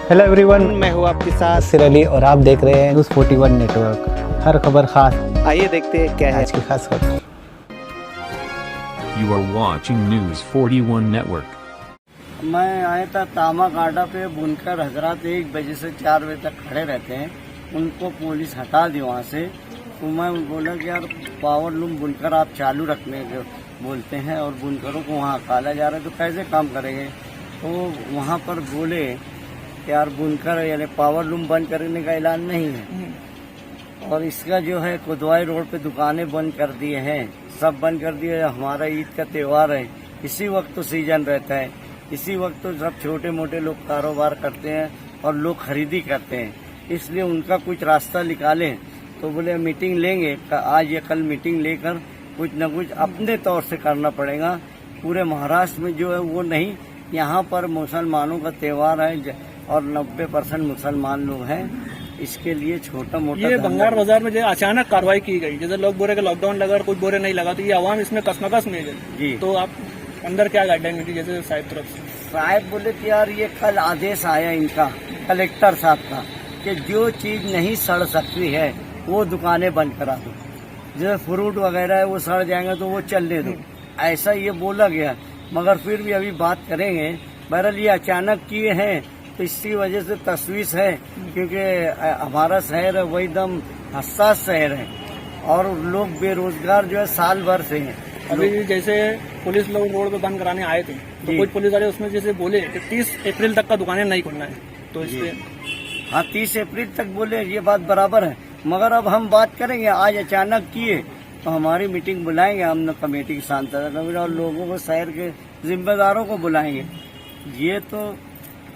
Hello everyone, मैं हूँ आपके साथ सिर अली और आप देख रहे हैं न्यूज़ 41 नेटवर्क। हर खबर खास। आइए देखते हैं क्या है आज की खास खबर। You are watching News 41 Network. मैं आया था तामा कांडा पे बुनकर हजरात 1 बजे से 4 बजे तक खड़े रहते हैं, उनको पुलिस हटा दी वहाँ से। तो मैं बोला कि यार पावर लूम बुनकर आप चालू रखने के बोलते हैं और बुनकरों को वहाँ हकाला जा रहा है, तो कैसे काम करेंगे। तो वहाँ पर बोले कि यार बुनकर यानी पावर लूम बंद करने का ऐलान नहीं है और इसका जो है कोतवाली रोड पे दुकानें बंद कर दिए हैं, सब बंद कर दिए। हमारा ईद का त्यौहार है, इसी वक्त तो सीजन रहता है, इसी वक्त तो सब छोटे मोटे लोग कारोबार करते हैं और लोग खरीदी करते हैं, इसलिए उनका कुछ रास्ता निकालें। तो बोले मीटिंग लेंगे, आज या कल मीटिंग लेकर कुछ न कुछ अपने तौर से करना पड़ेगा। पूरे महाराष्ट्र में जो है वो नहीं, यहाँ पर मुसलमानों का त्यौहार है और 90% मुसलमान लोग हैं, इसके लिए छोटा मोटा ये बंगार बाजार में जो अचानक कार्रवाई की गई, जैसे लोग बोले कि लॉकडाउन लगा और कुछ बोले नहीं लगा, तो ये आवाम इसमें कसमकस में गई जी। तो आप अंदर क्या गाइडलाइन मिली जैसे साहिब तरफ से? साहब बोले कि यार ये कल आदेश आया इनका कलेक्टर साहब का कि जो चीज नहीं सड़ सकती है वो दुकानें बंद करा दो, जैसे फ्रूट वगैरह है वो सड़ जाएंगे तो वो चलने दो, ऐसा ये बोला गया। मगर फिर भी अभी बात करेंगे। बहरहाल ये अचानक किए हैं तो इसकी वजह से तशवीश है, क्योंकि हमारा शहर है वो एकदम हसास शहर है और लोग बेरोजगार जो है साल भर से हैं। अभी जैसे पुलिस लोग रोड पे बंद कराने आए थे तो कुछ पुलिस वाले उसमें जैसे बोले कि 30 अप्रैल तक का दुकानें नहीं खुलना है, तो इसलिए हाँ 30 अप्रैल तक बोले, ये बात बराबर है। मगर अब हम बात करेंगे, आज अचानक किए तो हमारी मीटिंग बुलाएंगे हम कमेटी की सांसद और लोगों को, शहर के जिम्मेदारों को बुलाएंगे। ये तो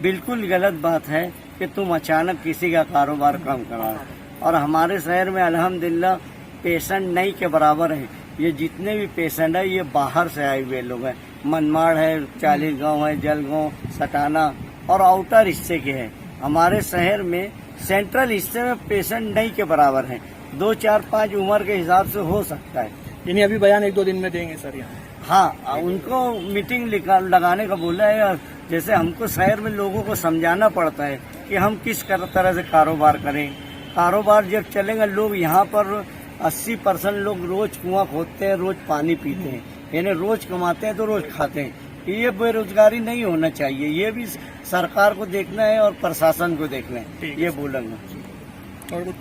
बिल्कुल गलत बात है कि तुम अचानक किसी का कारोबार कम कराओ, और हमारे शहर में अल्हम्दुलिल्लाह पेशेंट नहीं के बराबर है। ये जितने भी पेशेंट है ये बाहर से आए हुए लोग हैं, मनमाड़ है, 40 गाँव है, जलगांव, सटाना और आउटर हिस्से के हैं। हमारे शहर में सेंट्रल हिस्से में पेशेंट नहीं के बराबर है, 2, 4, 5 उम्र के हिसाब से हो सकता है। यानी अभी बयान 1-2 दिन में देंगे सर यहाँ? हाँ, उनको मीटिंग लगाने का बोला है। जैसे हमको शहर में लोगों को समझाना पड़ता है कि हम किस तरह से कारोबार करें। कारोबार जब चलेगा, लोग यहाँ पर 80% लोग रोज कुआं खोदते हैं, रोज पानी पीते हैं, यानी रोज कमाते हैं तो रोज खाते हैं। ये बेरोजगारी नहीं होना चाहिए, ये भी सरकार को देखना है और प्रशासन को देखना है, ये बोलूंगा। और